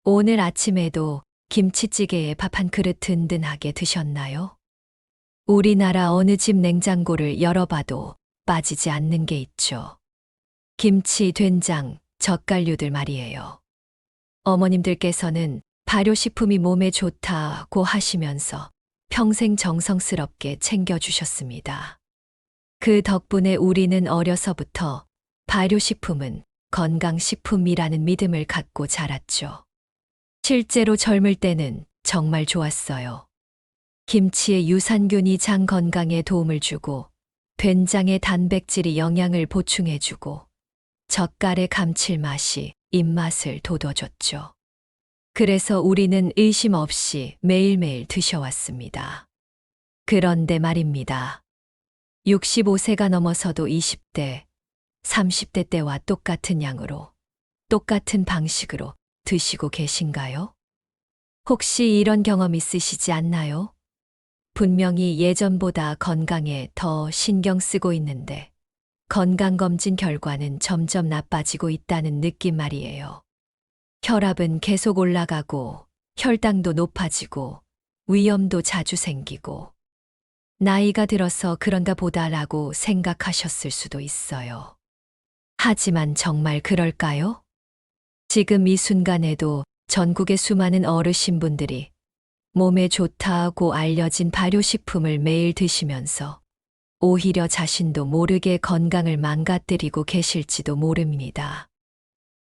오늘 아침에도 김치찌개에 밥 한 그릇 든든하게 드셨나요? 우리나라 어느 집 냉장고를 열어봐도 빠지지 않는 게 있죠. 김치, 된장, 젓갈류들 말이에요. 어머님들께서는 발효식품이 몸에 좋다고 하시면서 평생 정성스럽게 챙겨주셨습니다. 그 덕분에 우리는 어려서부터 발효식품은 건강식품이라는 믿음을 갖고 자랐죠. 실제로 젊을 때는 정말 좋았어요. 김치의 유산균이 장 건강에 도움을 주고, 된장의 단백질이 영양을 보충해주고, 젓갈의 감칠맛이 입맛을 돋워줬죠. 그래서 우리는 의심 없이 매일매일 드셔왔습니다. 그런데 말입니다. 65세가 넘어서도 20대, 30대 때와 똑같은 양으로, 똑같은 방식으로 드시고 계신가요? 혹시 이런 경험 있으시지 않나요? 분명히 예전보다 건강에 더 신경 쓰고 있는데 건강검진 결과는 점점 나빠지고 있다는 느낌 말이에요. 혈압은 계속 올라가고 혈당도 높아지고 위염도 자주 생기고 나이가 들어서 그런가 보다라고 생각하셨을 수도 있어요. 하지만 정말 그럴까요? 지금 이 순간에도 전국의 수많은 어르신분들이 몸에 좋다고 알려진 발효식품을 매일 드시면서 오히려 자신도 모르게 건강을 망가뜨리고 계실지도 모릅니다.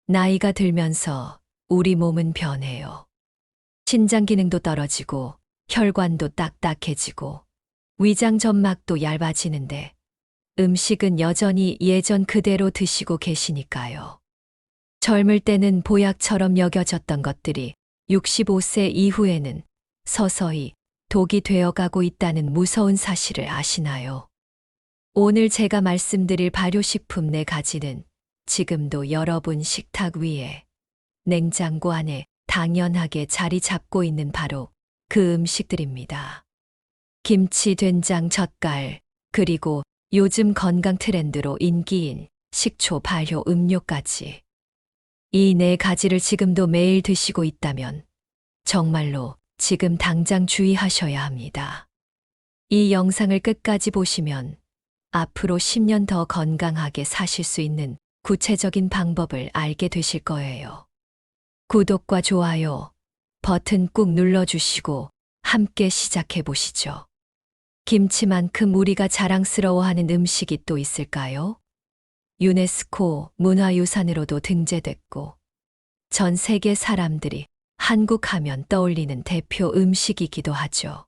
나이가 들면서 우리 몸은 변해요. 신장 기능도 떨어지고 혈관도 딱딱해지고 위장 점막도 얇아지는데 음식은 여전히 예전 그대로 드시고 계시니까요. 젊을 때는 보약처럼 여겨졌던 것들이 65세 이후에는 서서히 독이 되어가고 있다는 무서운 사실을 아시나요? 오늘 제가 말씀드릴 발효식품 4가지는 지금도 여러분 식탁 위에, 냉장고 안에 당연하게 자리 잡고 있는 바로 그 음식들입니다. 김치, 된장, 젓갈, 그리고 요즘 건강 트렌드로 인기인 식초 발효 음료까지. 이 4가지를 지금도 매일 드시고 있다면 정말로 지금 당장 주의하셔야 합니다. 이 영상을 끝까지 보시면 앞으로 10년 더 건강하게 사실 수 있는 구체적인 방법을 알게 되실 거예요. 구독과 좋아요 버튼 꾹 눌러주시고 함께 시작해 보시죠. 김치만큼 우리가 자랑스러워하는 음식이 또 있을까요? 유네스코 문화유산으로도 등재됐고 전 세계 사람들이 한국 하면 떠올리는 대표 음식이기도 하죠.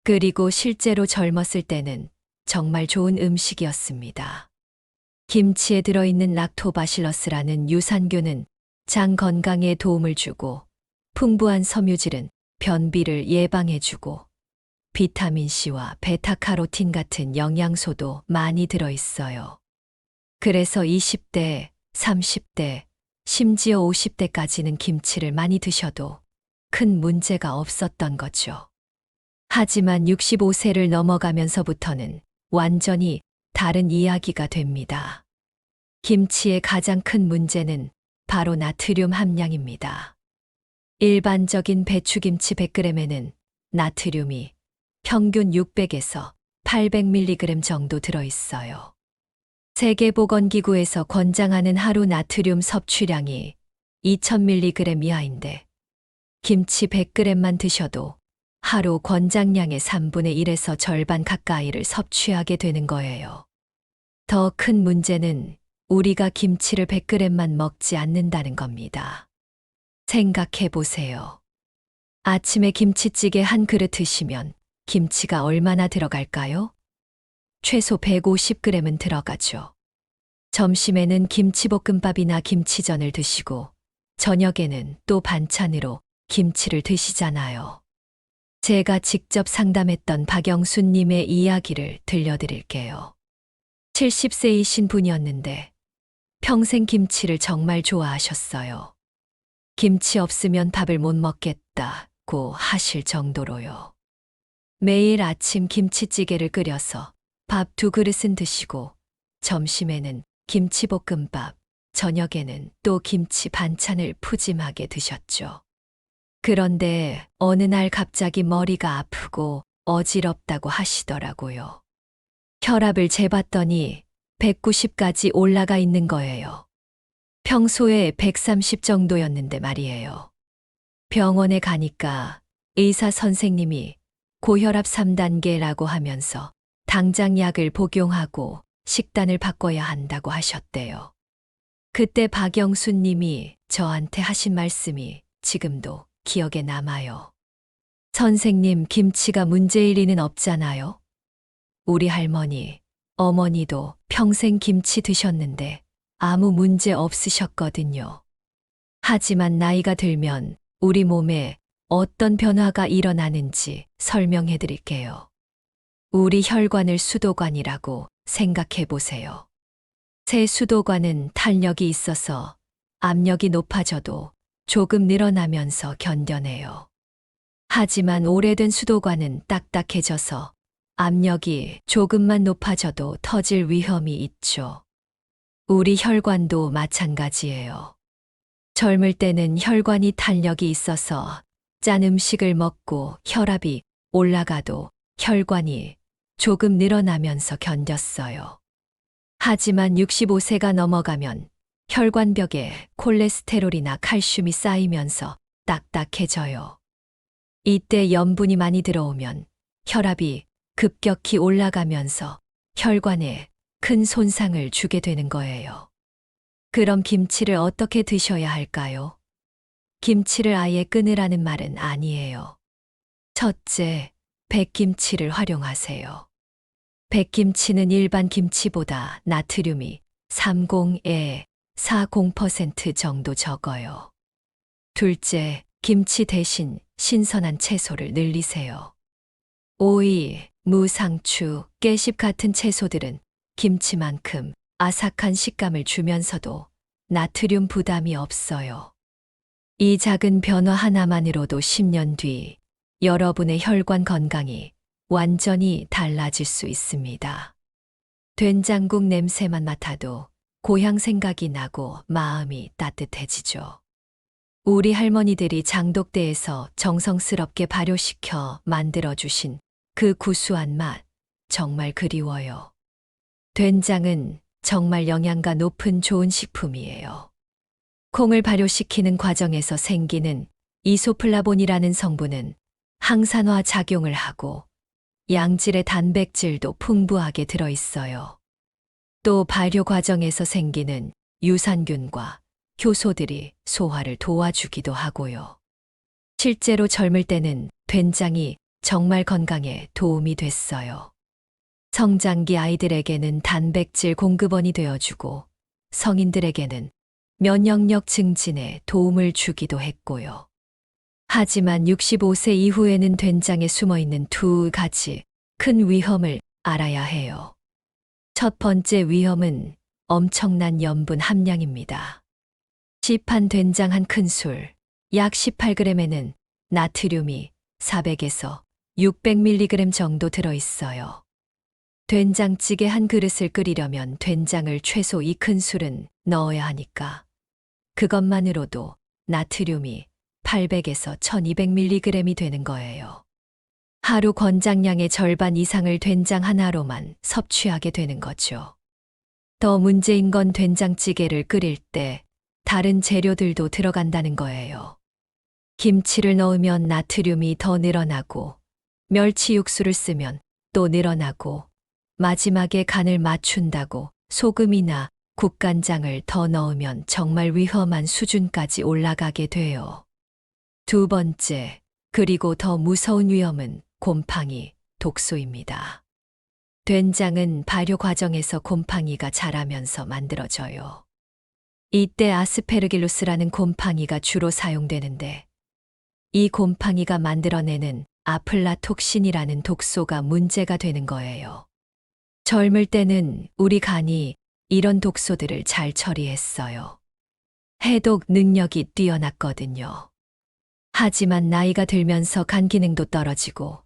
그리고 실제로 젊었을 때는 정말 좋은 음식이었습니다. 김치에 들어있는 락토바실러스라는 유산균은 장 건강에 도움을 주고 풍부한 섬유질은 변비를 예방해주고 비타민C와 베타카로틴 같은 영양소도 많이 들어있어요. 그래서 20대, 30대, 심지어 50대까지는 김치를 많이 드셔도 큰 문제가 없었던 거죠. 하지만 65세를 넘어가면서부터는 완전히 다른 이야기가 됩니다. 김치의 가장 큰 문제는 바로 나트륨 함량입니다. 일반적인 배추김치 100g에는 나트륨이 평균 600에서 800mg 정도 들어있어요. 세계보건기구에서 권장하는 하루 나트륨 섭취량이 2000mg 이하인데 김치 100g만 드셔도 하루 권장량의 3분의 1에서 절반 가까이를 섭취하게 되는 거예요. 더 큰 문제는 우리가 김치를 100g만 먹지 않는다는 겁니다. 생각해 보세요. 아침에 김치찌개 한 그릇 드시면 김치가 얼마나 들어갈까요? 최소 150g은 들어가죠. 점심에는 김치볶음밥이나 김치전을 드시고 저녁에는 또 반찬으로 김치를 드시잖아요. 제가 직접 상담했던 박영수님의 이야기를 들려드릴게요. 70세이신 분이었는데 평생 김치를 정말 좋아하셨어요. 김치 없으면 밥을 못 먹겠다고 하실 정도로요. 매일 아침 김치찌개를 끓여서 밥 2그릇은 드시고 점심에는 김치볶음밥, 저녁에는 또 김치 반찬을 푸짐하게 드셨죠. 그런데 어느 날 갑자기 머리가 아프고 어지럽다고 하시더라고요. 혈압을 재봤더니 190까지 올라가 있는 거예요. 평소에 130 정도였는데 말이에요. 병원에 가니까 의사 선생님이 고혈압 3단계라고 하면서 당장 약을 복용하고 식단을 바꿔야 한다고 하셨대요. 그때 박영수 님이 저한테 하신 말씀이 지금도 기억에 남아요. 선생님, 김치가 문제일 리는 없잖아요. 우리 할머니, 어머니도 평생 김치 드셨는데 아무 문제 없으셨거든요. 하지만 나이가 들면 우리 몸에 어떤 변화가 일어나는지 설명해 드릴게요. 우리 혈관을 수도관이라고 생각해 보세요. 새 수도관은 탄력이 있어서 압력이 높아져도 조금 늘어나면서 견뎌내요. 하지만 오래된 수도관은 딱딱해져서 압력이 조금만 높아져도 터질 위험이 있죠. 우리 혈관도 마찬가지예요. 젊을 때는 혈관이 탄력이 있어서 짠 음식을 먹고 혈압이 올라가도 혈관이 조금 늘어나면서 견뎠어요. 하지만 65세가 넘어가면 혈관벽에 콜레스테롤이나 칼슘이 쌓이면서 딱딱해져요. 이때 염분이 많이 들어오면 혈압이 급격히 올라가면서 혈관에 큰 손상을 주게 되는 거예요. 그럼 김치를 어떻게 드셔야 할까요? 김치를 아예 끊으라는 말은 아니에요. 첫째, 백김치를 활용하세요. 백김치는 일반 김치보다 나트륨이 30에 40% 정도 적어요. 둘째, 김치 대신 신선한 채소를 늘리세요. 오이, 무, 상추, 깨씹 같은 채소들은 김치만큼 아삭한 식감을 주면서도 나트륨 부담이 없어요. 이 작은 변화 하나만으로도 10년 뒤 여러분의 혈관 건강이 완전히 달라질 수 있습니다. 된장국 냄새만 맡아도 고향 생각이 나고 마음이 따뜻해지죠. 우리 할머니들이 장독대에서 정성스럽게 발효시켜 만들어주신 그 구수한 맛, 정말 그리워요. 된장은 정말 영양가 높은 좋은 식품이에요. 콩을 발효시키는 과정에서 생기는 이소플라본이라는 성분은 항산화 작용을 하고 양질의 단백질도 풍부하게 들어있어요. 또 발효 과정에서 생기는 유산균과 효소들이 소화를 도와주기도 하고요. 실제로 젊을 때는 된장이 정말 건강에 도움이 됐어요. 성장기 아이들에게는 단백질 공급원이 되어주고 성인들에게는 면역력 증진에 도움을 주기도 했고요. 하지만 65세 이후에는 된장에 숨어있는 두 가지 큰 위험을 알아야 해요. 첫 번째 위험은 엄청난 염분 함량입니다. 시판 된장 한 큰술, 약 18g에는 나트륨이 400에서 600mg 정도 들어있어요. 된장찌개 한 그릇을 끓이려면 된장을 최소 2큰술은 넣어야 하니까 그것만으로도 나트륨이 800에서 1200mg이 되는 거예요. 하루 권장량의 절반 이상을 된장 하나로만 섭취하게 되는 거죠. 더 문제인 건 된장찌개를 끓일 때 다른 재료들도 들어간다는 거예요. 김치를 넣으면 나트륨이 더 늘어나고 멸치 육수를 쓰면 또 늘어나고 마지막에 간을 맞춘다고 소금이나 국간장을 더 넣으면 정말 위험한 수준까지 올라가게 돼요. 두 번째, 그리고 더 무서운 위험은 곰팡이, 독소입니다. 된장은 발효 과정에서 곰팡이가 자라면서 만들어져요. 이때 아스페르길루스라는 곰팡이가 주로 사용되는데 이 곰팡이가 만들어내는 아플라톡신이라는 독소가 문제가 되는 거예요. 젊을 때는 우리 간이 이런 독소들을 잘 처리했어요. 해독 능력이 뛰어났거든요. 하지만 나이가 들면서 간 기능도 떨어지고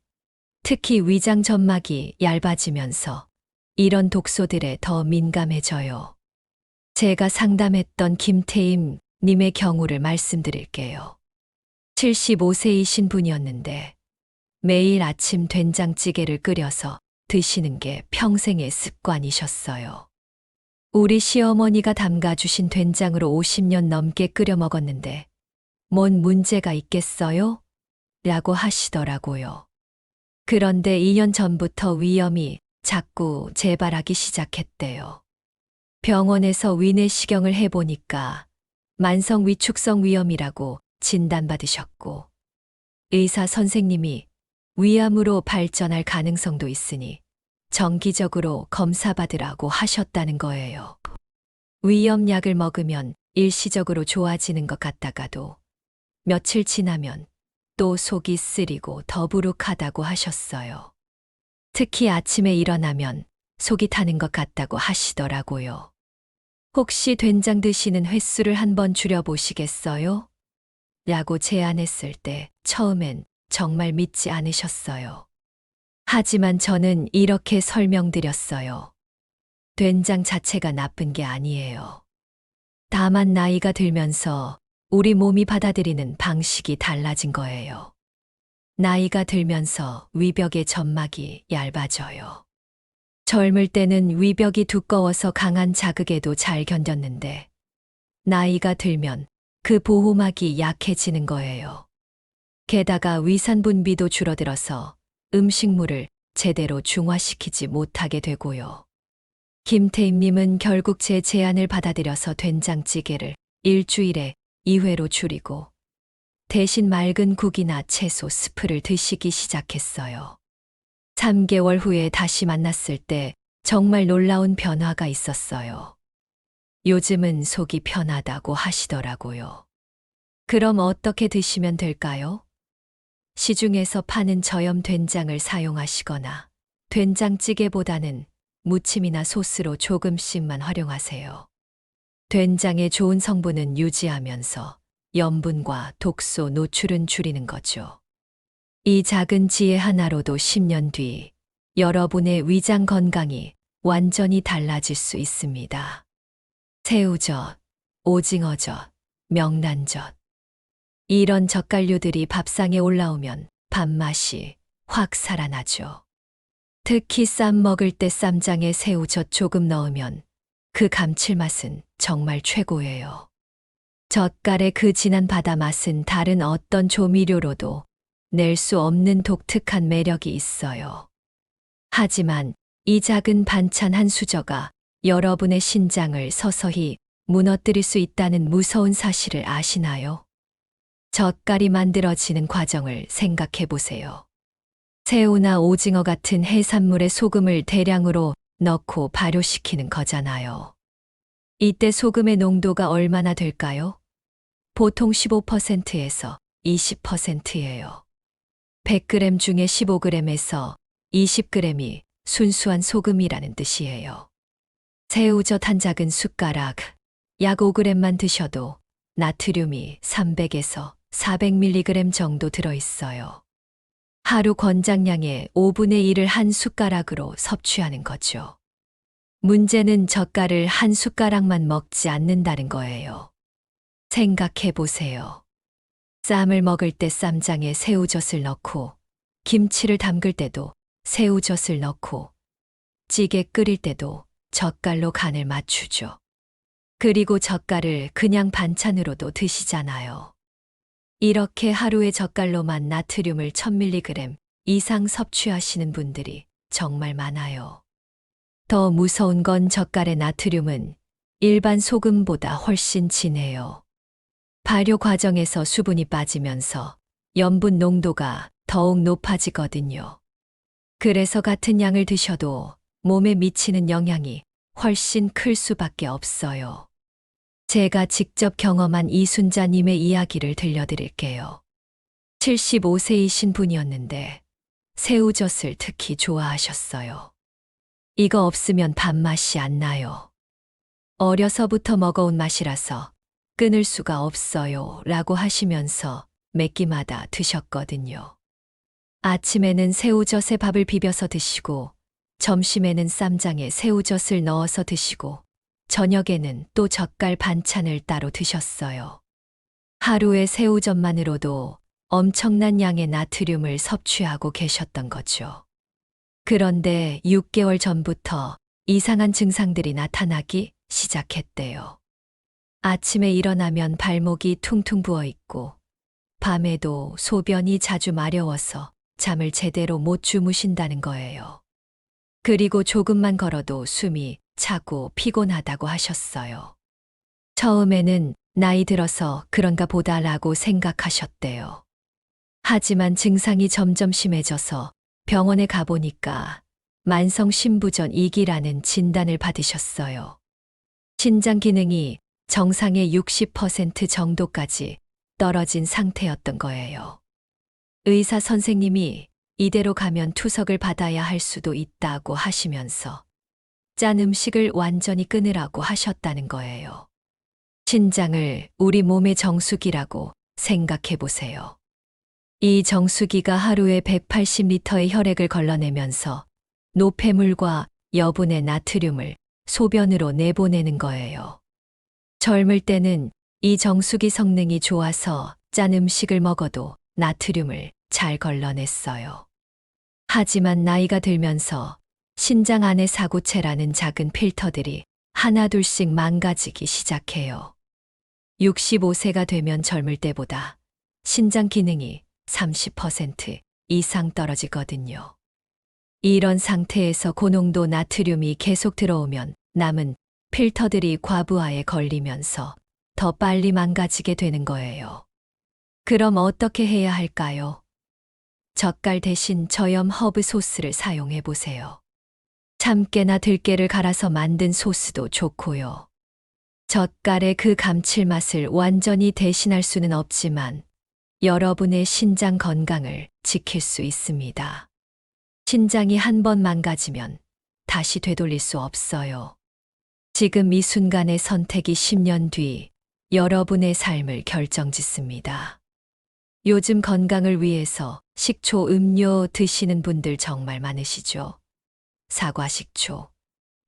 특히 위장 점막이 얇아지면서 이런 독소들에 더 민감해져요. 제가 상담했던 김태임 님의 경우를 말씀드릴게요. 75세이신 분이었는데 매일 아침 된장찌개를 끓여서 드시는 게 평생의 습관이셨어요. 우리 시어머니가 담가주신 된장으로 50년 넘게 끓여 먹었는데 뭔 문제가 있겠어요? 라고 하시더라고요. 그런데 2년 전부터 위염이 자꾸 재발하기 시작했대요. 병원에서 위내시경을 해보니까 만성 위축성 위염이라고 진단받으셨고, 의사 선생님이 위암으로 발전할 가능성도 있으니 정기적으로 검사받으라고 하셨다는 거예요. 위염약을 먹으면 일시적으로 좋아지는 것 같다가도 며칠 지나면 또 속이 쓰리고 더부룩하다고 하셨어요. 특히 아침에 일어나면 속이 타는 것 같다고 하시더라고요. 혹시 된장 드시는 횟수를 한번 줄여보시겠어요? 라고 제안했을 때 처음엔 정말 믿지 않으셨어요. 하지만 저는 이렇게 설명드렸어요. 된장 자체가 나쁜 게 아니에요. 다만 나이가 들면서 우리 몸이 받아들이는 방식이 달라진 거예요. 나이가 들면서 위벽의 점막이 얇아져요. 젊을 때는 위벽이 두꺼워서 강한 자극에도 잘 견뎠는데 나이가 들면 그 보호막이 약해지는 거예요. 게다가 위산 분비도 줄어들어서 음식물을 제대로 중화시키지 못하게 되고요. 김태임님은 결국 제 제안을 받아들여서 된장찌개를 일주일에 2회로 줄이고 대신 맑은 국이나 채소 스프를 드시기 시작했어요. 3개월 후에 다시 만났을 때 정말 놀라운 변화가 있었어요. 요즘은 속이 편하다고 하시더라고요. 그럼 어떻게 드시면 될까요? 시중에서 파는 저염 된장을 사용하시거나 된장찌개보다는 무침이나 소스로 조금씩만 활용하세요. 된장의 좋은 성분은 유지하면서 염분과 독소 노출은 줄이는 거죠. 이 작은 지혜 하나로도 10년 뒤 여러분의 위장 건강이 완전히 달라질 수 있습니다. 새우젓, 오징어젓, 명란젓. 이런 젓갈류들이 밥상에 올라오면 밥맛이 확 살아나죠. 특히 쌈 먹을 때 쌈장에 새우젓 조금 넣으면 그 감칠맛은 정말 최고예요. 젓갈의 그 진한 바다 맛은 다른 어떤 조미료로도 낼 수 없는 독특한 매력이 있어요. 하지만 이 작은 반찬 한 수저가 여러분의 신장을 서서히 무너뜨릴 수 있다는 무서운 사실을 아시나요? 젓갈이 만들어지는 과정을 생각해 보세요. 새우나 오징어 같은 해산물에 소금을 대량으로 넣고 발효시키는 거잖아요. 이때 소금의 농도가 얼마나 될까요? 보통 15%에서 20%예요. 100g 중에 15g에서 20g이 순수한 소금이라는 뜻이에요. 새우젓 한 작은 숟가락, 약 5g만 드셔도 나트륨이 300에서 400mg 정도 들어있어요. 하루 권장량의 5분의 1을 한 숟가락으로 섭취하는 거죠. 문제는 젓갈을 한 숟가락만 먹지 않는다는 거예요. 생각해 보세요. 쌈을 먹을 때 쌈장에 새우젓을 넣고, 김치를 담글 때도 새우젓을 넣고, 찌개 끓일 때도 젓갈로 간을 맞추죠. 그리고 젓갈을 그냥 반찬으로도 드시잖아요. 이렇게 하루에 젓갈로만 나트륨을 1000mg 이상 섭취하시는 분들이 정말 많아요. 더 무서운 건 젓갈의 나트륨은 일반 소금보다 훨씬 진해요. 발효 과정에서 수분이 빠지면서 염분 농도가 더욱 높아지거든요. 그래서 같은 양을 드셔도 몸에 미치는 영향이 훨씬 클 수밖에 없어요. 제가 직접 경험한 이순자님의 이야기를 들려드릴게요. 75세이신 분이었는데 새우젓을 특히 좋아하셨어요. 이거 없으면 밥맛이 안 나요. 어려서부터 먹어온 맛이라서 끊을 수가 없어요 라고 하시면서 몇 끼마다 드셨거든요. 아침에는 새우젓에 밥을 비벼서 드시고 점심에는 쌈장에 새우젓을 넣어서 드시고 저녁에는 또 젓갈 반찬을 따로 드셨어요. 하루의 새우젓만으로도 엄청난 양의 나트륨을 섭취하고 계셨던 거죠. 그런데 6개월 전부터 이상한 증상들이 나타나기 시작했대요. 아침에 일어나면 발목이 퉁퉁 부어 있고, 밤에도 소변이 자주 마려워서 잠을 제대로 못 주무신다는 거예요. 그리고 조금만 걸어도 숨이 차고 피곤하다고 하셨어요. 처음에는 나이 들어서 그런가 보다라고 생각하셨대요. 하지만 증상이 점점 심해져서 병원에 가보니까 만성 신부전 2기라는 진단을 받으셨어요. 신장 기능이 정상의 60% 정도까지 떨어진 상태였던 거예요. 의사 선생님이 이대로 가면 투석을 받아야 할 수도 있다고 하시면서 짠 음식을 완전히 끊으라고 하셨다는 거예요. 신장을 우리 몸의 정수기라고 생각해 보세요. 이 정수기가 하루에 180리터의 혈액을 걸러내면서 노폐물과 여분의 나트륨을 소변으로 내보내는 거예요. 젊을 때는 이 정수기 성능이 좋아서 짠 음식을 먹어도 나트륨을 잘 걸러냈어요. 하지만 나이가 들면서 신장 안의 사고체라는 작은 필터들이 하나둘씩 망가지기 시작해요. 65세가 되면 젊을 때보다 신장 기능이 30% 이상 떨어지거든요. 이런 상태에서 고농도 나트륨이 계속 들어오면 남은 필터들이 과부하에 걸리면서 더 빨리 망가지게 되는 거예요. 그럼 어떻게 해야 할까요? 젓갈 대신 저염 허브 소스를 사용해 보세요. 참깨나 들깨를 갈아서 만든 소스도 좋고요. 젓갈의 그 감칠맛을 완전히 대신할 수는 없지만 여러분의 신장 건강을 지킬 수 있습니다. 신장이 한 번 망가지면 다시 되돌릴 수 없어요. 지금 이 순간의 선택이 10년 뒤 여러분의 삶을 결정짓습니다. 요즘 건강을 위해서 식초 음료 드시는 분들 정말 많으시죠? 사과 식초,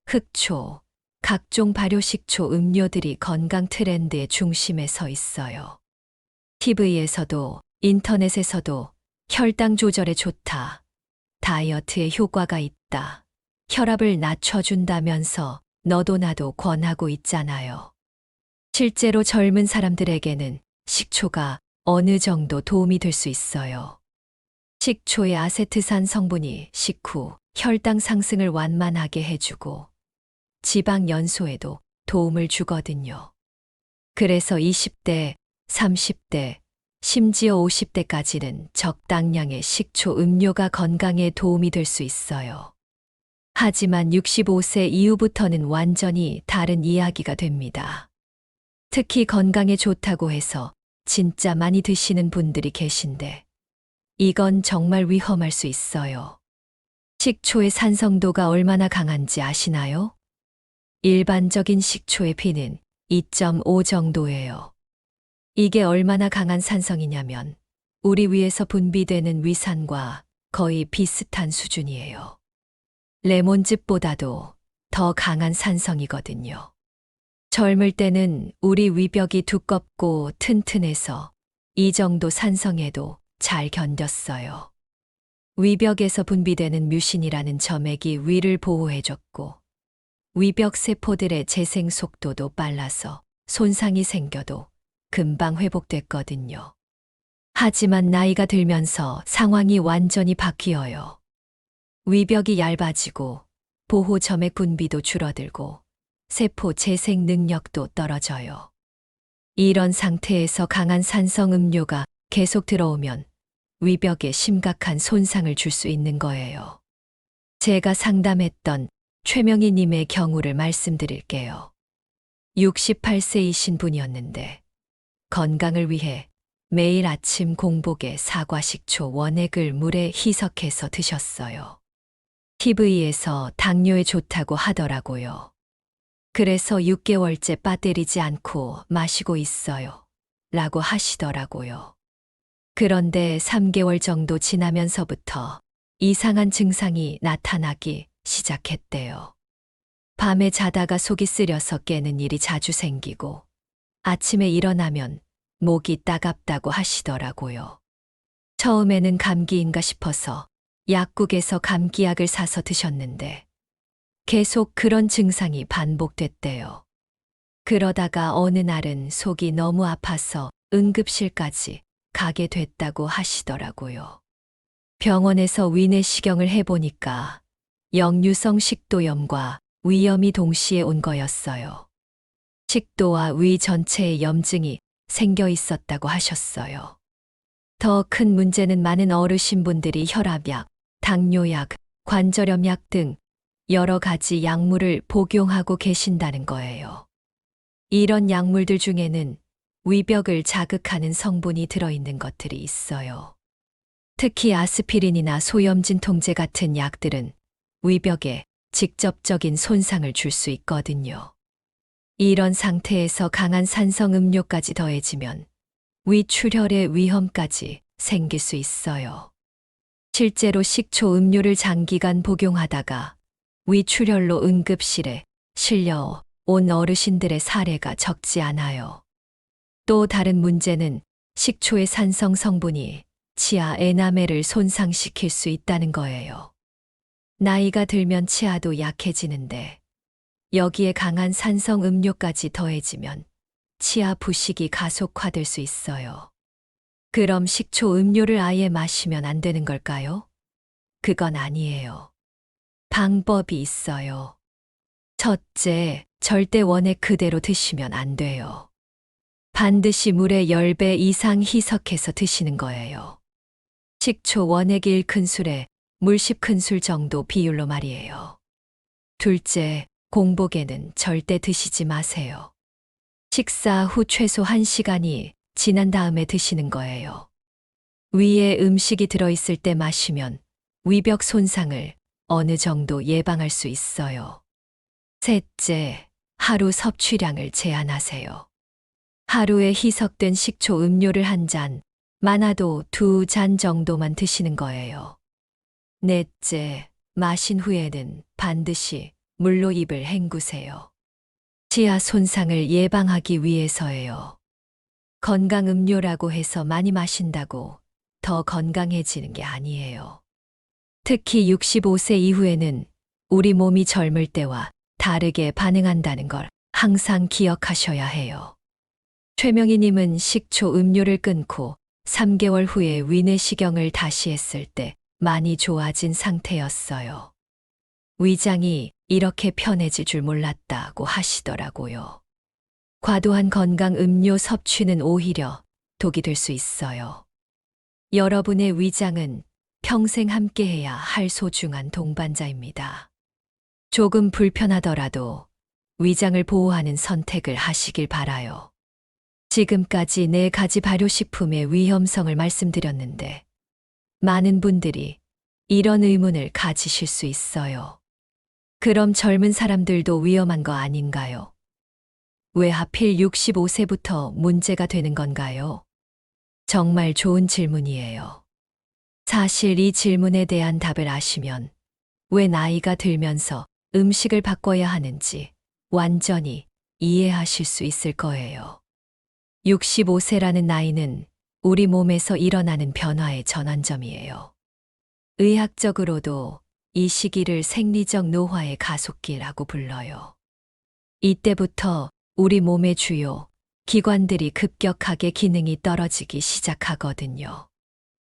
흑초, 각종 발효식초 음료들이 건강 트렌드의 중심에 서 있어요. TV에서도 인터넷에서도 혈당 조절에 좋다, 다이어트에 효과가 있다, 혈압을 낮춰준다면서 너도 나도 권하고 있잖아요. 실제로 젊은 사람들에게는 식초가 어느 정도 도움이 될 수 있어요. 식초의 아세트산 성분이 식후 혈당 상승을 완만하게 해주고 지방 연소에도 도움을 주거든요. 그래서 20대, 30대, 심지어 50대까지는 적당량의 식초 음료가 건강에 도움이 될 수 있어요. 하지만 65세 이후부터는 완전히 다른 이야기가 됩니다. 특히 건강에 좋다고 해서 진짜 많이 드시는 분들이 계신데 이건 정말 위험할 수 있어요. 식초의 산성도가 얼마나 강한지 아시나요? 일반적인 식초의 P는 2.5 정도예요. 이게 얼마나 강한 산성이냐면 우리 위에서 분비되는 위산과 거의 비슷한 수준이에요. 레몬즙보다도 더 강한 산성이거든요. 젊을 때는 우리 위벽이 두껍고 튼튼해서 이 정도 산성에도 잘 견뎠어요. 위벽에서 분비되는 뮤신이라는 점액이 위를 보호해줬고 위벽 세포들의 재생 속도도 빨라서 손상이 생겨도 금방 회복됐거든요. 하지만 나이가 들면서 상황이 완전히 바뀌어요. 위벽이 얇아지고 보호 점액 분비도 줄어들고 세포 재생 능력도 떨어져요. 이런 상태에서 강한 산성 음료가 계속 들어오면 위벽에 심각한 손상을 줄 수 있는 거예요. 제가 상담했던 최명희 님의 경우를 말씀드릴게요. 68세이신 분이었는데 건강을 위해 매일 아침 공복에 사과 식초 원액을 물에 희석해서 드셨어요. TV에서 당뇨에 좋다고 하더라고요. 그래서 6개월째 빠뜨리지 않고 마시고 있어요. 라고 하시더라고요. 그런데 3개월 정도 지나면서부터 이상한 증상이 나타나기 시작했대요. 밤에 자다가 속이 쓰려서 깨는 일이 자주 생기고 아침에 일어나면 목이 따갑다고 하시더라고요. 처음에는 감기인가 싶어서 약국에서 감기약을 사서 드셨는데 계속 그런 증상이 반복됐대요. 그러다가 어느 날은 속이 너무 아파서 응급실까지 가게 됐다고 하시더라고요. 병원에서 위내시경을 해보니까 역류성 식도염과 위염이 동시에 온 거였어요. 식도와 위 전체에 염증이 생겨 있었다고 하셨어요. 더 큰 문제는 많은 어르신분들이 혈압약, 당뇨약, 관절염약 등 여러 가지 약물을 복용하고 계신다는 거예요. 이런 약물들 중에는 위벽을 자극하는 성분이 들어있는 것들이 있어요. 특히 아스피린이나 소염진통제 같은 약들은 위벽에 직접적인 손상을 줄 수 있거든요. 이런 상태에서 강한 산성 음료까지 더해지면 위출혈의 위험까지 생길 수 있어요. 실제로 식초 음료를 장기간 복용하다가 위출혈로 응급실에 실려 온 어르신들의 사례가 적지 않아요. 또 다른 문제는 식초의 산성 성분이 치아 에나멜을 손상시킬 수 있다는 거예요. 나이가 들면 치아도 약해지는데 여기에 강한 산성 음료까지 더해지면 치아 부식이 가속화될 수 있어요. 그럼 식초 음료를 아예 마시면 안 되는 걸까요? 그건 아니에요. 방법이 있어요. 첫째, 절대 원액 그대로 드시면 안 돼요. 반드시 물에 10배 이상 희석해서 드시는 거예요. 식초 원액 1큰술에 물 10큰술 정도 비율로 말이에요. 둘째, 공복에는 절대 드시지 마세요. 식사 후 최소 1시간이 지난 다음에 드시는 거예요. 위에 음식이 들어있을 때 마시면 위벽 손상을 어느 정도 예방할 수 있어요. 셋째, 하루 섭취량을 제한하세요. 하루에 희석된 식초 음료를 1잔, 많아도 2잔 정도만 드시는 거예요. 넷째, 마신 후에는 반드시 물로 입을 헹구세요. 치아 손상을 예방하기 위해서예요. 건강 음료라고 해서 많이 마신다고 더 건강해지는 게 아니에요. 특히 65세 이후에는 우리 몸이 젊을 때와 다르게 반응한다는 걸 항상 기억하셔야 해요. 최명희님은 식초 음료를 끊고 3개월 후에 위내시경을 다시 했을 때 많이 좋아진 상태였어요. 위장이 이렇게 편해질 줄 몰랐다고 하시더라고요. 과도한 건강 음료 섭취는 오히려 독이 될 수 있어요. 여러분의 위장은 평생 함께해야 할 소중한 동반자입니다. 조금 불편하더라도 위장을 보호하는 선택을 하시길 바라요. 지금까지 4가지 발효식품의 위험성을 말씀드렸는데 많은 분들이 이런 의문을 가지실 수 있어요. 그럼 젊은 사람들도 위험한 거 아닌가요? 왜 하필 65세부터 문제가 되는 건가요? 정말 좋은 질문이에요. 사실 이 질문에 대한 답을 아시면 왜 나이가 들면서 음식을 바꿔야 하는지 완전히 이해하실 수 있을 거예요. 65세라는 나이는 우리 몸에서 일어나는 변화의 전환점이에요. 의학적으로도 이 시기를 생리적 노화의 가속기라고 불러요. 이때부터 우리 몸의 주요 기관들이 급격하게 기능이 떨어지기 시작하거든요.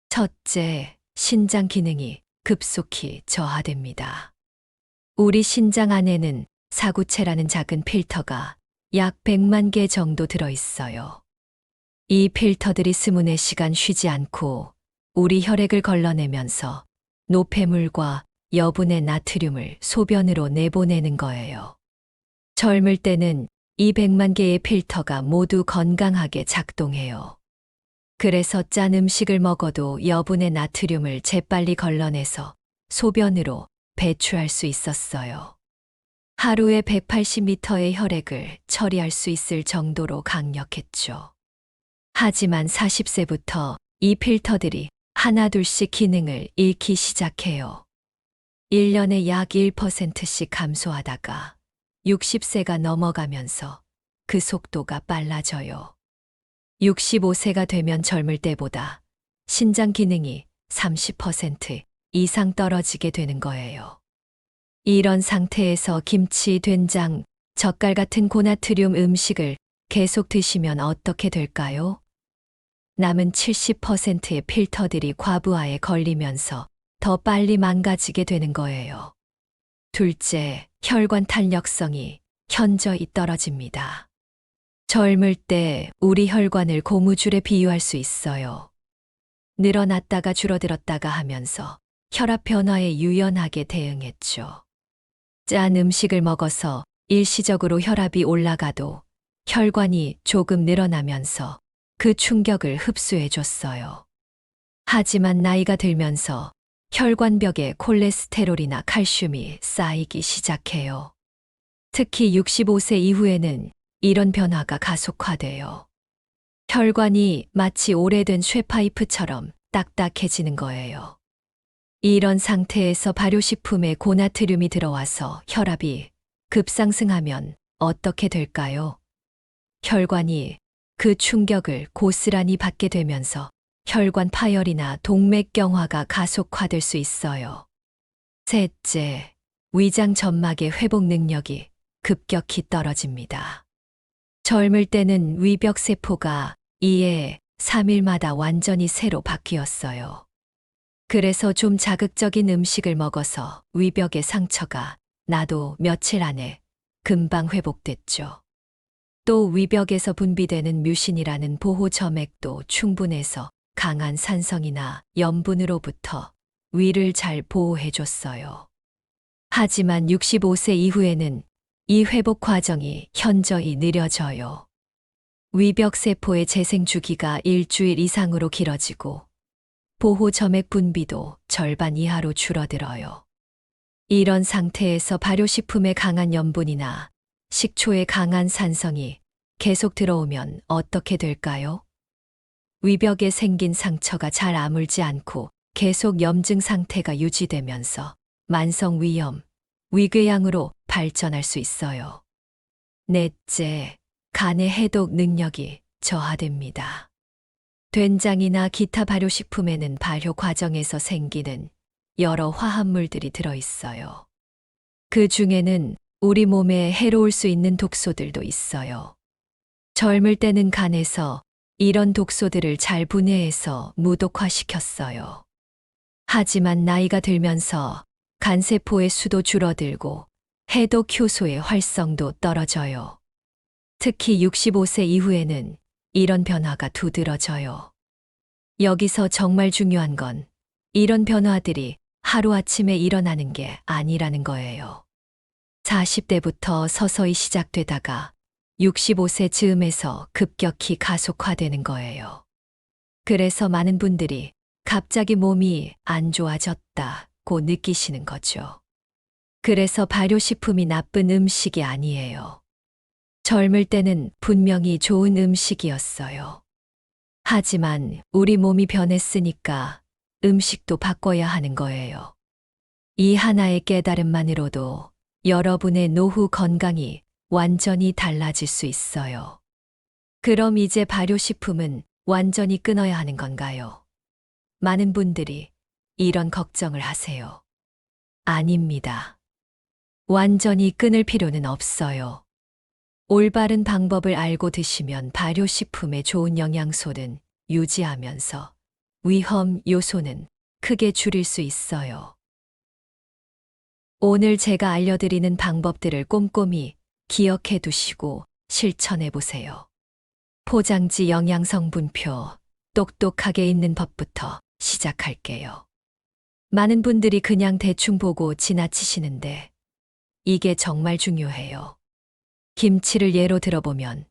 첫째, 신장 기능이 급속히 저하됩니다. 우리 신장 안에는 사구체라는 작은 필터가 약 100만 개 정도 들어있어요. 이 필터들이 24시간 쉬지 않고 우리 혈액을 걸러내면서 노폐물과 여분의 나트륨을 소변으로 내보내는 거예요. 젊을 때는 이 100만 개의 필터가 모두 건강하게 작동해요. 그래서 짠 음식을 먹어도 여분의 나트륨을 재빨리 걸러내서 소변으로 배출할 수 있었어요. 하루에 180리터의 혈액을 처리할 수 있을 정도로 강력했죠. 하지만 40세부터 이 필터들이 하나둘씩 기능을 잃기 시작해요. 1년에 약 1%씩 감소하다가 60세가 넘어가면서 그 속도가 빨라져요. 65세가 되면 젊을 때보다 신장 기능이 30% 이상 떨어지게 되는 거예요. 이런 상태에서 김치, 된장, 젓갈 같은 고나트륨 음식을 계속 드시면 어떻게 될까요? 남은 70%의 필터들이 과부하에 걸리면서 더 빨리 망가지게 되는 거예요. 둘째, 혈관 탄력성이 현저히 떨어집니다. 젊을 때 우리 혈관을 고무줄에 비유할 수 있어요. 늘어났다가 줄어들었다가 하면서 혈압 변화에 유연하게 대응했죠. 짠 음식을 먹어서 일시적으로 혈압이 올라가도 혈관이 조금 늘어나면서 그 충격을 흡수해 줬어요. 하지만 나이가 들면서 혈관벽에 콜레스테롤이나 칼슘이 쌓이기 시작해요. 특히 65세 이후에는 이런 변화가 가속화돼요. 혈관이 마치 오래된 쇠파이프처럼 딱딱해지는 거예요. 이런 상태에서 발효식품에 고나트륨이 들어와서 혈압이 급상승하면 어떻게 될까요? 혈관이 그 충격을 고스란히 받게 되면서 혈관 파열이나 동맥경화가 가속화될 수 있어요. 셋째, 위장 점막의 회복 능력이 급격히 떨어집니다. 젊을 때는 위벽 세포가 2에 3일마다 완전히 새로 바뀌었어요. 그래서 좀 자극적인 음식을 먹어서 위벽의 상처가 나도 며칠 안에 금방 회복됐죠. 또 위벽에서 분비되는 뮤신이라는 보호 점액도 충분해서 강한 산성이나 염분으로부터 위를 잘 보호해줬어요. 하지만 65세 이후에는 이 회복 과정이 현저히 느려져요. 위벽 세포의 재생 주기가 일주일 이상으로 길어지고 보호 점액 분비도 절반 이하로 줄어들어요. 이런 상태에서 발효식품의 강한 염분이나 식초의 강한 산성이 계속 들어오면 어떻게 될까요? 위벽에 생긴 상처가 잘 아물지 않고 계속 염증 상태가 유지되면서 만성 위염, 위궤양으로 발전할 수 있어요. 넷째, 간의 해독 능력이 저하됩니다. 된장이나 기타 발효식품에는 발효 과정에서 생기는 여러 화합물들이 들어있어요. 그 중에는 우리 몸에 해로울 수 있는 독소들도 있어요. 젊을 때는 간에서 이런 독소들을 잘 분해해서 무독화시켰어요. 하지만 나이가 들면서 간세포의 수도 줄어들고 해독 효소의 활성도 떨어져요. 특히 65세 이후에는 이런 변화가 두드러져요. 여기서 정말 중요한 건 이런 변화들이 하루아침에 일어나는 게 아니라는 거예요. 40대부터 서서히 시작되다가 65세 즈음에서 급격히 가속화되는 거예요. 그래서 많은 분들이 갑자기 몸이 안 좋아졌다고 느끼시는 거죠. 그래서 발효식품이 나쁜 음식이 아니에요. 젊을 때는 분명히 좋은 음식이었어요. 하지만 우리 몸이 변했으니까 음식도 바꿔야 하는 거예요. 이 하나의 깨달음만으로도 여러분의 노후 건강이 완전히 달라질 수 있어요. 그럼 이제 발효식품은 완전히 끊어야 하는 건가요? 많은 분들이 이런 걱정을 하세요. 아닙니다. 완전히 끊을 필요는 없어요. 올바른 방법을 알고 드시면 발효식품의 좋은 영양소는 유지하면서 위험 요소는 크게 줄일 수 있어요. 오늘 제가 알려드리는 방법들을 꼼꼼히 기억해 두시고 실천해 보세요. 포장지 영양성분표 똑똑하게 읽는 법부터 시작할게요. 많은 분들이 그냥 대충 보고 지나치시는데 이게 정말 중요해요. 김치를 예로 들어보면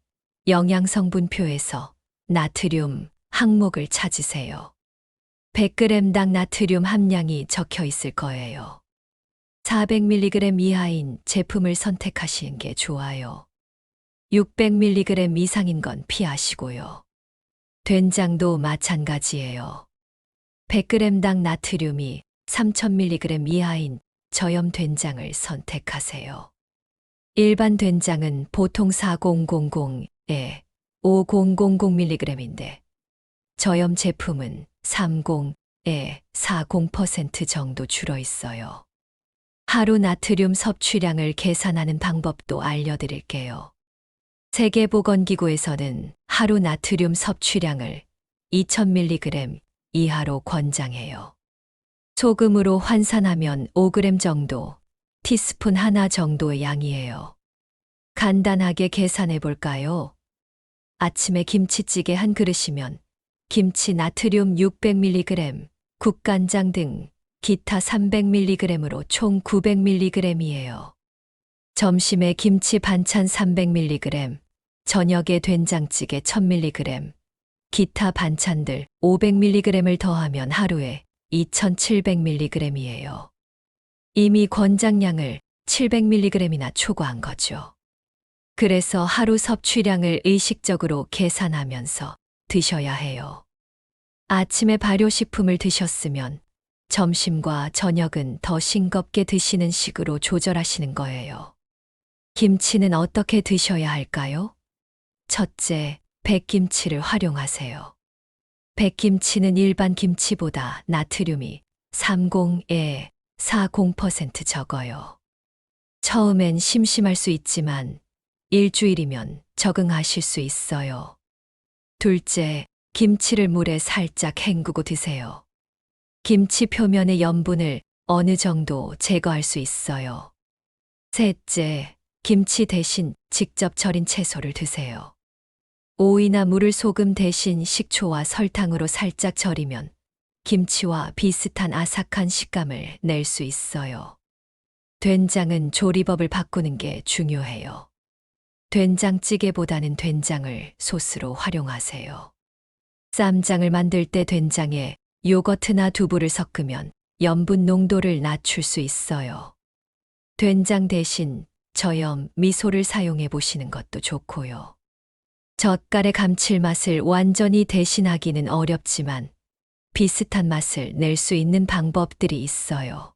영양성분표에서 나트륨 항목을 찾으세요. 100g당 나트륨 함량이 적혀 있을 거예요. 400mg 이하인 제품을 선택하시는 게 좋아요. 600mg 이상인 건 피하시고요. 된장도 마찬가지예요. 100g당 나트륨이 3000mg 이하인 저염 된장을 선택하세요. 일반 된장은 보통 4000에 5000mg인데 저염 제품은 30에 40% 정도 줄어 있어요. 하루 나트륨 섭취량을 계산하는 방법도 알려드릴게요. 세계보건기구에서는 하루 나트륨 섭취량을 2000mg 이하로 권장해요. 소금으로 환산하면 5g 정도, 티스푼 하나 정도의 양이에요. 간단하게 계산해 볼까요? 아침에 김치찌개 한 그릇이면 김치 나트륨 600mg, 국간장 등 기타 300mg으로 총 900mg이에요. 점심에 김치 반찬 300mg, 저녁에 된장찌개 1000mg, 기타 반찬들 500mg을 더하면 하루에 2700mg이에요. 이미 권장량을 700mg이나 초과한 거죠. 그래서 하루 섭취량을 의식적으로 계산하면서 드셔야 해요. 아침에 발효식품을 드셨으면 점심과 저녁은 더 싱겁게 드시는 식으로 조절하시는 거예요. 김치는 어떻게 드셔야 할까요? 첫째, 백김치를 활용하세요. 백김치는 일반 김치보다 나트륨이 30에 40% 적어요. 처음엔 심심할 수 있지만 일주일이면 적응하실 수 있어요. 둘째, 김치를 물에 살짝 헹구고 드세요. 김치 표면의 염분을 어느 정도 제거할 수 있어요. 셋째, 김치 대신 직접 절인 채소를 드세요. 오이나 물을 소금 대신 식초와 설탕으로 살짝 절이면 김치와 비슷한 아삭한 식감을 낼 수 있어요. 된장은 조리법을 바꾸는 게 중요해요. 된장찌개보다는 된장을 소스로 활용하세요. 쌈장을 만들 때 된장에 요거트나 두부를 섞으면 염분 농도를 낮출 수 있어요. 된장 대신 저염 미소를 사용해 보시는 것도 좋고요. 젓갈의 감칠맛을 완전히 대신하기는 어렵지만 비슷한 맛을 낼 수 있는 방법들이 있어요.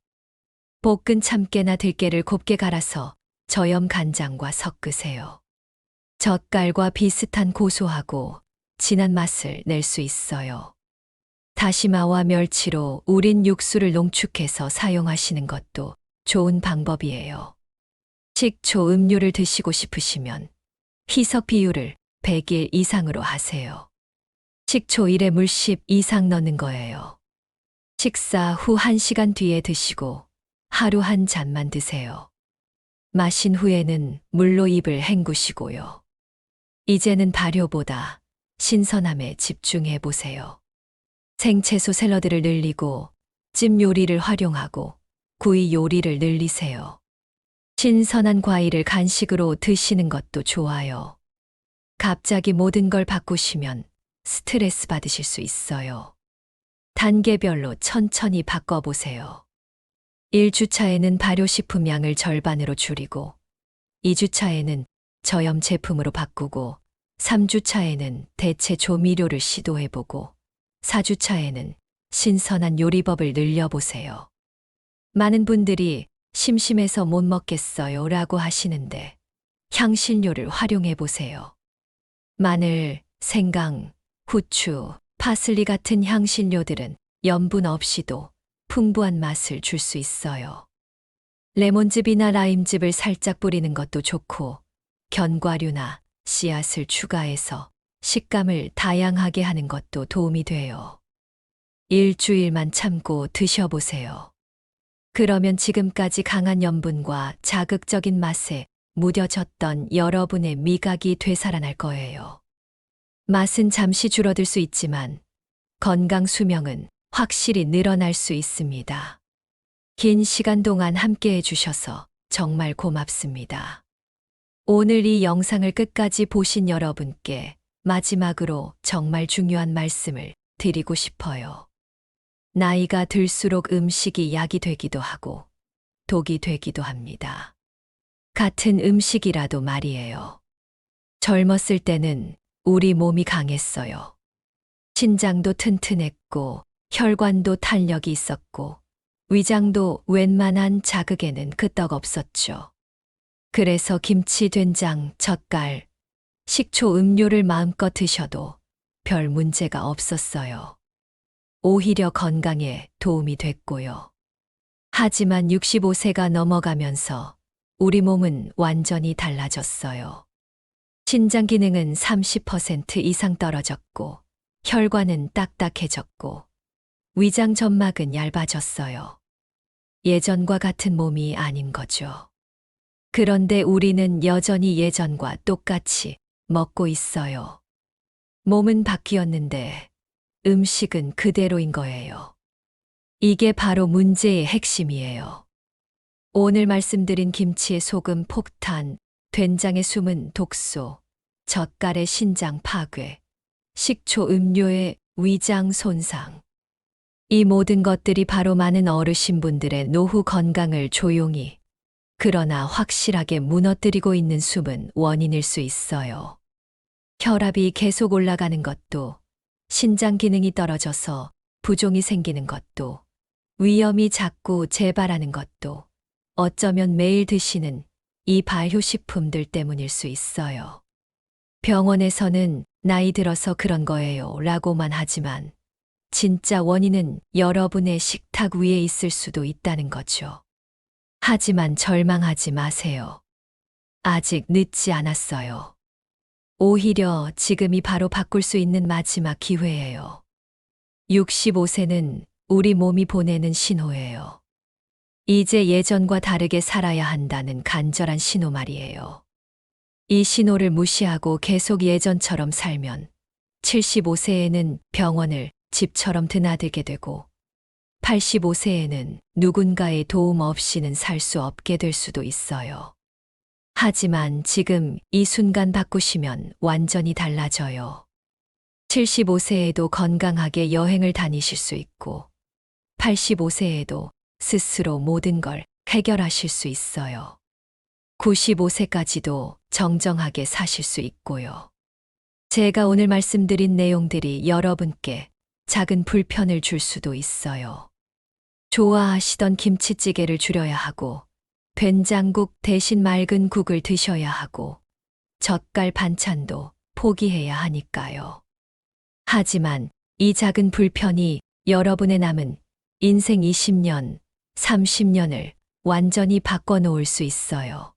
볶은 참깨나 들깨를 곱게 갈아서 저염 간장과 섞으세요. 젓갈과 비슷한 고소하고 진한 맛을 낼 수 있어요. 다시마와 멸치로 우린 육수를 농축해서 사용하시는 것도 좋은 방법이에요. 식초 음료를 드시고 싶으시면 희석 비율을 100일 이상으로 하세요. 식초 1에 물 10 이상 넣는 거예요. 식사 후 1시간 뒤에 드시고 하루 한 잔만 드세요. 마신 후에는 물로 입을 헹구시고요. 이제는 발효보다 신선함에 집중해 보세요. 생채소 샐러드를 늘리고 찜 요리를 활용하고 구이 요리를 늘리세요. 신선한 과일을 간식으로 드시는 것도 좋아요. 갑자기 모든 걸 바꾸시면 스트레스 받으실 수 있어요. 단계별로 천천히 바꿔보세요. 1주차에는 발효식품 양을 절반으로 줄이고 2주차에는 저염 제품으로 바꾸고 3주차에는 대체 조미료를 시도해보고 4주차에는 신선한 요리법을 늘려보세요. 많은 분들이 심심해서 못 먹겠어요 라고 하시는데 향신료를 활용해보세요. 마늘, 생강, 후추, 파슬리 같은 향신료들은 염분 없이도 풍부한 맛을 줄 수 있어요. 레몬즙이나 라임즙을 살짝 뿌리는 것도 좋고 견과류나 씨앗을 추가해서 식감을 다양하게 하는 것도 도움이 돼요. 일주일만 참고 드셔보세요. 그러면 지금까지 강한 염분과 자극적인 맛에 무뎌졌던 여러분의 미각이 되살아날 거예요. 맛은 잠시 줄어들 수 있지만 건강 수명은 확실히 늘어날 수 있습니다. 긴 시간 동안 함께 해주셔서 정말 고맙습니다. 오늘 이 영상을 끝까지 보신 여러분께 마지막으로 정말 중요한 말씀을 드리고 싶어요. 나이가 들수록 음식이 약이 되기도 하고 독이 되기도 합니다. 같은 음식이라도 말이에요. 젊었을 때는 우리 몸이 강했어요. 신장도 튼튼했고 혈관도 탄력이 있었고 위장도 웬만한 자극에는 끄떡 없었죠. 그래서 김치, 된장, 젓갈, 식초, 음료를 마음껏 드셔도 별 문제가 없었어요. 오히려 건강에 도움이 됐고요. 하지만 65세가 넘어가면서 우리 몸은 완전히 달라졌어요. 신장 기능은 30% 이상 떨어졌고, 혈관은 딱딱해졌고, 위장 점막은 얇아졌어요. 예전과 같은 몸이 아닌 거죠. 그런데 우리는 여전히 예전과 똑같이 먹고 있어요. 몸은 바뀌었는데 음식은 그대로인 거예요. 이게 바로 문제의 핵심이에요. 오늘 말씀드린 김치의 소금 폭탄, 된장의 숨은 독소, 젓갈의 신장 파괴, 식초 음료의 위장 손상. 이 모든 것들이 바로 많은 어르신분들의 노후 건강을 조용히, 그러나 확실하게 무너뜨리고 있는 숨은 원인일 수 있어요. 혈압이 계속 올라가는 것도, 신장 기능이 떨어져서 부종이 생기는 것도, 위염이 자꾸 재발하는 것도, 어쩌면 매일 드시는 이 발효식품들 때문일 수 있어요. 병원에서는 나이 들어서 그런 거예요 라고만 하지만 진짜 원인은 여러분의 식탁 위에 있을 수도 있다는 거죠. 하지만 절망하지 마세요. 아직 늦지 않았어요. 오히려 지금이 바로 바꿀 수 있는 마지막 기회예요. 65세는 우리 몸이 보내는 신호예요. 이제 예전과 다르게 살아야 한다는 간절한 신호 말이에요. 이 신호를 무시하고 계속 예전처럼 살면 75세에는 병원을 집처럼 드나들게 되고 85세에는 누군가의 도움 없이는 살 수 없게 될 수도 있어요. 하지만 지금 이 순간 바꾸시면 완전히 달라져요. 75세에도 건강하게 여행을 다니실 수 있고 85세에도 스스로 모든 걸 해결하실 수 있어요. 95세까지도 정정하게 사실 수 있고요. 제가 오늘 말씀드린 내용들이 여러분께 작은 불편을 줄 수도 있어요. 좋아하시던 김치찌개를 줄여야 하고, 된장국 대신 맑은 국을 드셔야 하고, 젓갈 반찬도 포기해야 하니까요. 하지만 이 작은 불편이 여러분의 남은 인생 20년, 30년을 완전히 바꿔놓을 수 있어요.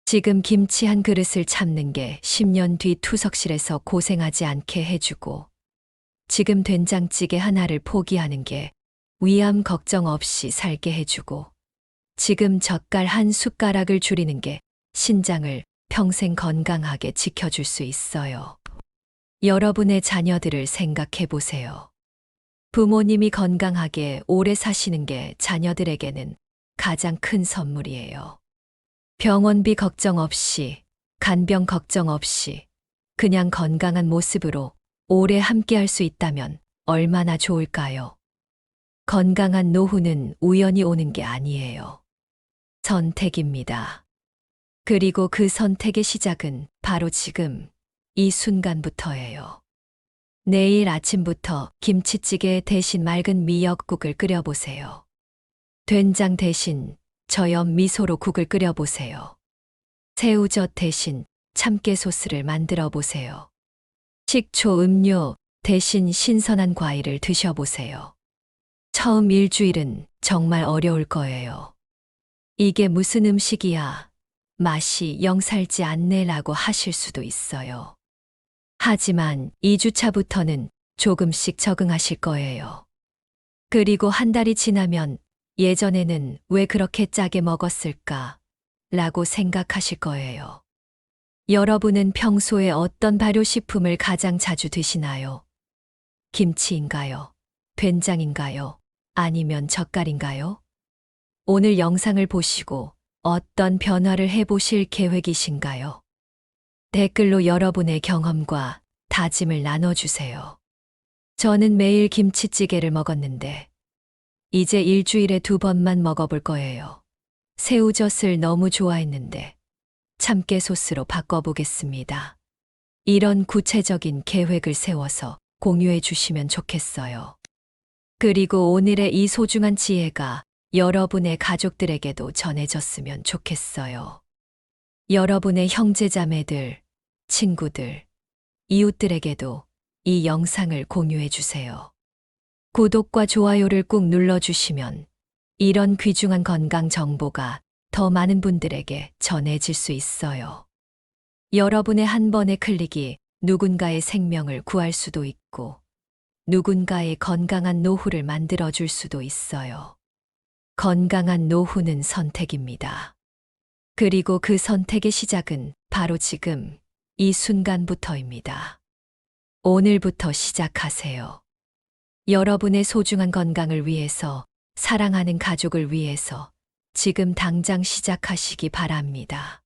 지금 김치 한 그릇을 참는 게 10년 뒤 투석실에서 고생하지 않게 해주고, 지금 된장찌개 하나를 포기하는 게 위암 걱정 없이 살게 해주고, 지금 젓갈 한 숟가락을 줄이는 게 신장을 평생 건강하게 지켜줄 수 있어요. 여러분의 자녀들을 생각해 보세요. 부모님이 건강하게 오래 사시는 게 자녀들에게는 가장 큰 선물이에요. 병원비 걱정 없이, 간병 걱정 없이, 그냥 건강한 모습으로 오래 함께 할 수 있다면 얼마나 좋을까요? 건강한 노후는 우연히 오는 게 아니에요. 선택입니다. 그리고 그 선택의 시작은 바로 지금, 이 순간부터예요. 내일 아침부터 김치찌개 대신 맑은 미역국을 끓여보세요. 된장 대신 저염 미소로 국을 끓여보세요. 새우젓 대신 참깨 소스를 만들어 보세요. 식초 음료 대신 신선한 과일을 드셔보세요. 처음 일주일은 정말 어려울 거예요. 이게 무슨 음식이야? 맛이 영 살지 않네 라고 하실 수도 있어요. 하지만 2주차부터는 조금씩 적응하실 거예요. 그리고 한 달이 지나면 예전에는 왜 그렇게 짜게 먹었을까? 라고 생각하실 거예요. 여러분은 평소에 어떤 발효식품을 가장 자주 드시나요? 김치인가요? 된장인가요? 아니면 젓갈인가요? 오늘 영상을 보시고 어떤 변화를 해보실 계획이신가요? 댓글로 여러분의 경험과 다짐을 나눠주세요. 저는 매일 김치찌개를 먹었는데 이제 일주일에 2번만 먹어볼 거예요. 새우젓을 너무 좋아했는데 참깨 소스로 바꿔보겠습니다. 이런 구체적인 계획을 세워서 공유해 주시면 좋겠어요. 그리고 오늘의 이 소중한 지혜가 여러분의 가족들에게도 전해졌으면 좋겠어요. 여러분의 형제자매들, 친구들, 이웃들에게도 이 영상을 공유해 주세요. 구독과 좋아요를 꾹 눌러주시면 이런 귀중한 건강 정보가 더 많은 분들에게 전해질 수 있어요. 여러분의 한 번의 클릭이 누군가의 생명을 구할 수도 있고 누군가의 건강한 노후를 만들어줄 수도 있어요. 건강한 노후는 선택입니다. 그리고 그 선택의 시작은 바로 지금, 이 순간부터입니다. 오늘부터 시작하세요. 여러분의 소중한 건강을 위해서, 사랑하는 가족을 위해서 지금 당장 시작하시기 바랍니다.